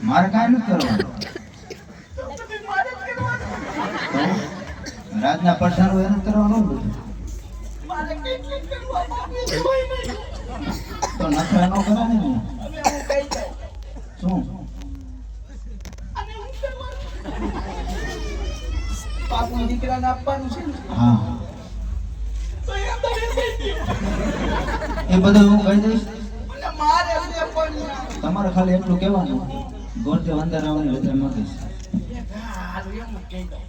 મારે કાંઈ નથી કરવાનું. રાજના પડસારો એને કરવાનું બધું તો નખરા ન કરે ને શું બાપુ દીકરાને આપવાનું છે. હા એ બધું હું કહી દઈશ. તમારે ખાલી એટલું કહેવાનું ગોળતે અંદર આવવાની રજા મૂકીશ.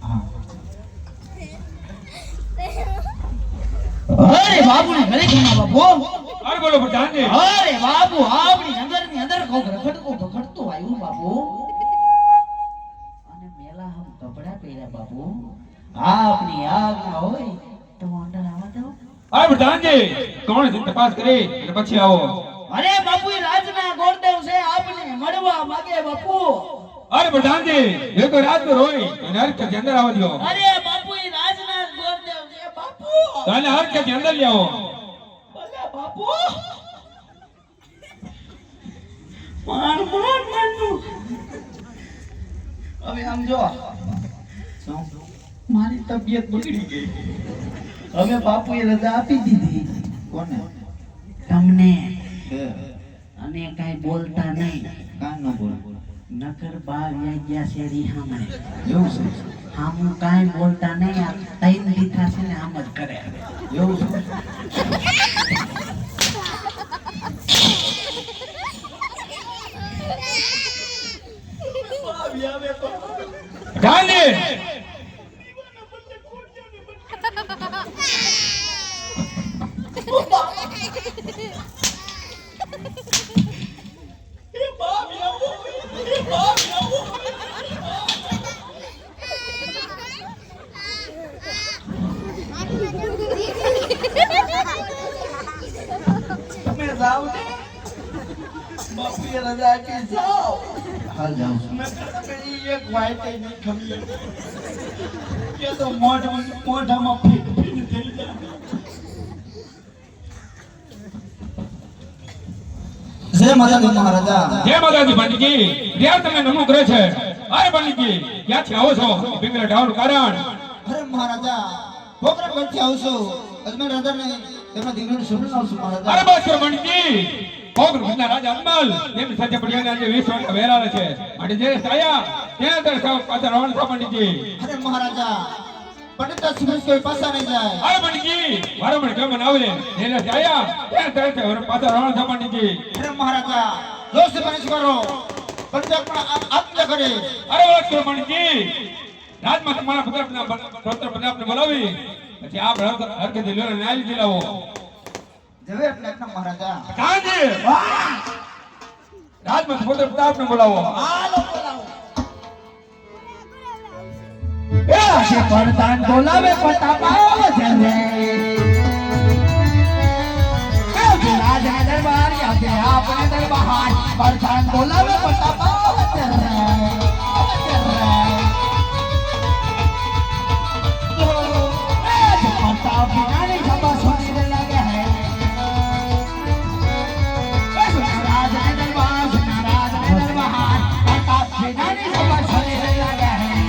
હા અરે બાપુ ને ઘરે કેમ બાપુ? અરે બોલો પ્રધાનજી. અરે બાપુ આપણી નગરની અંદર કોક રખડતું ભખડતું આવ્યું બાપુ. અને મેલા હમ કપડા પહેર્યા બાપુ. આપની આજ્ઞા હોય તો અંદર આવવા દો. અરે પ્રધાનજી કોણ છે તપાસ કરી અને પછી આવો. અરે બાપુ એ રાજના ગોરદેવ છે આપને મળવા માંગે બાપુ. અરે પ્રધાનજી એ તો રાજનો રોય અને હર કે અંદર આવવા દો. અરે બાપુ એ રાજના ગોરદેવ છે બાપુ. તાને હર કે અંદર લઈ આવો. ભલે બાપુ. માન હવે આમ જો શું મારી તબિયત બગડી ગઈ. હવે બાપુએ રજા આપી દીધી. કોને તમને છે અને કઈ બોલતા નહીં. કાં ન બોલ નકર બા વ્યાગ્યા શેરી સામે એવું છે હામું કાંઈ બોલતા નહીં. આ તૈન દીઠા છે ને આમ જ કરે. એવું છે પ્રધાનજી તમે જાઓ ને બાપુએ રજા આપી જાઓ. હાલ જાઉં છું નકર તમે એક વાઈટ નહીં ખમી કે તો મોઢામાં ફીટ ફીટ થઈ જાય. જય માતાજી મહારાજા. જય માતાજી પંડિતજી. ત્યાં તમે નમો કરે છે. અરે પંડિતજી ક્યાંથી આવો છો? પિંગલા ઢાળનું કારણ. અરે મહારાજા પોકરણ પરથી આવું છું. અજમેર રાજાને તેમના દીકરાને શોધીને આવું છું મહારાજા. અરે બસ કરો પંડિતજી. કોકર ભીના રાજા અજમલ એમની સાથે પડ્યાને આજે 20 વર્ષ વેરાળે છે. માટે જે આયા ત્યાં તર સાવ પાછા રવાના થા પંડિતજી. અરે મહારાજા પંડિત સુરેશ કોઈ પાછા નહીં જાય. અરે પંડિતજી વારંવાર કેમ આવે એને આયા ત્યાં તર પાછા રવાના થા પંડિતજી. અરે મહારાજા દોસ્ત પરેશ કરો પંડિત પણ આત્મહત્યા કરે. અરે વાત કરો પંડિતજી. રાજમાં તમારા પુત્ર પ્રતાપને બોલાવી પછી આ હરકત લેવાનો ન્યાય દિલાવો. જવે એટલે મહારાજા કાંજી રાજમાં પુત્ર પ્રતાપને બોલાવો. હાલો બોલાવો. એ આશે પડતાન બોલાવે પ્રતાપાવ જરે. એ રાજના દરબાર યાદે આપણે દરબાર પડતાન બોલાવે પ્રતાપાવ જરે. प्रताप बिना खबर सुनने लगे हैं. राज दरबार प्रताप बिना खबर सुनने लगे हैं.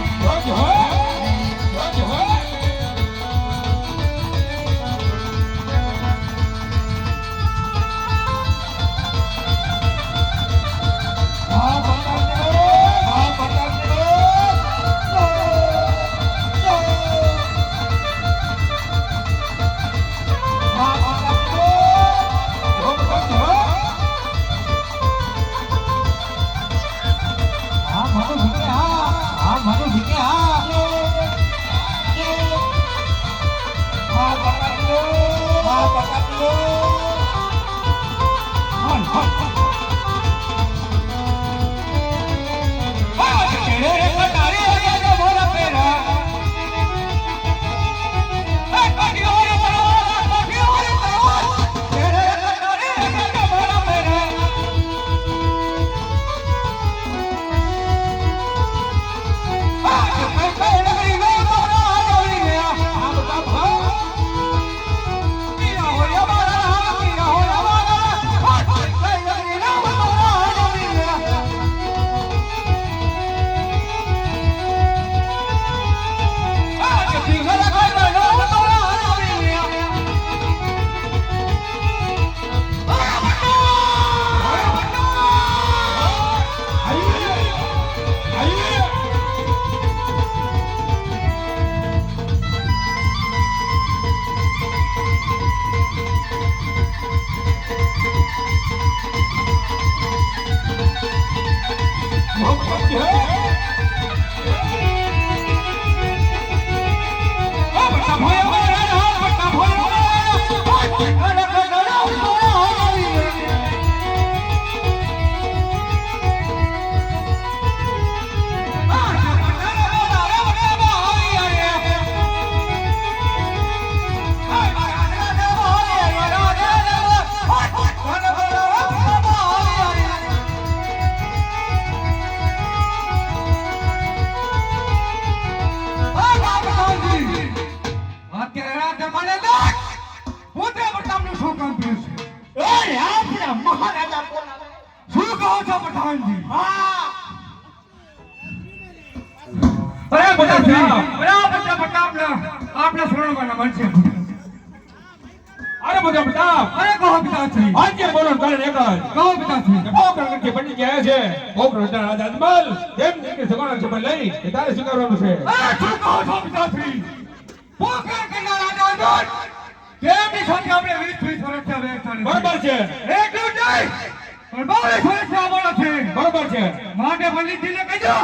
આપણા શ્રવણમાં બનશે. અરે બધા પ્રતાપ અરે કહો પિતાશ્રી. આજે બોલો કારણ એક જ કહો પિતાશ્રી. પોકરણ કે પંડિત ગયા છે પોકરણ રાજા અજમલ તેમ કે સગોણા છે લઈ એ તારે સ્વીકારવાનું છે. અરે શું કહો છો પિતાશ્રી? પોકરણ કરનાર રાજા અજમલ તેમની સાથે આપણે 20 વર્ષથી વેચાણ બરોબર છે એટલું નહીં પણ 22 વર્ષથી આવવાનો છે. બરોબર છે માટે પંડિતજીને કહેજો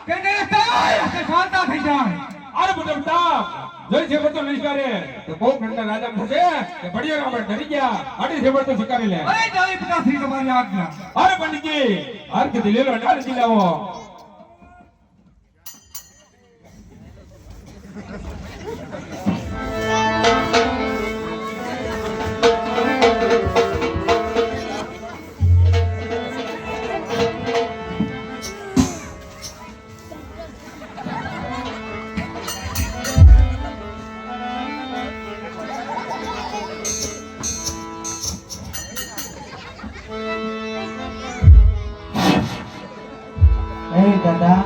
કે તે થાય કે શાંતા થઈ જાય. અરે બધા પ્રતાપ જોઈ છે બધું નહીં કરે તો પોકરણ રાજા થશે કે પડિયો આપણે ડરી ગયા આડી છે બધું સ્વીકારી લે. અરે જાવી પિતાશ્રી તમારી આજ્ઞા. અરે પંડિતજી અર્ઘ દિલેલો નાર દિલાવો. દાદા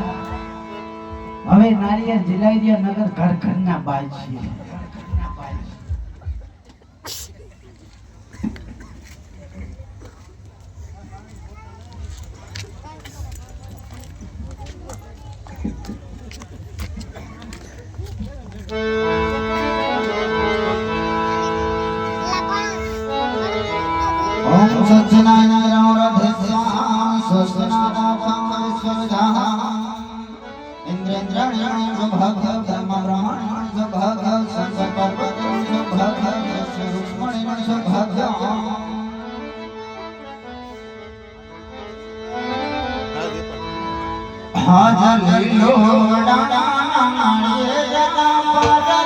હવે નારિયેળ જલાઈ દે નગર ઘર ઘરના બાઈ છીએ. ઓમ સચ્ચિદાનંદ રાધેશ્યામ સ્વસ્તિનાદાકં સ્વર્ધા ઇન્દ્રેન્દ્રણ્યં સુભગ બ્રહ્મ બ્રહ્મણ્યં સુભગ સંસપર્વતં સુભગ સૂક્ષ્મણ્યં સુભગ હાજ લીલો ડાણા નાળિયેરના પરગા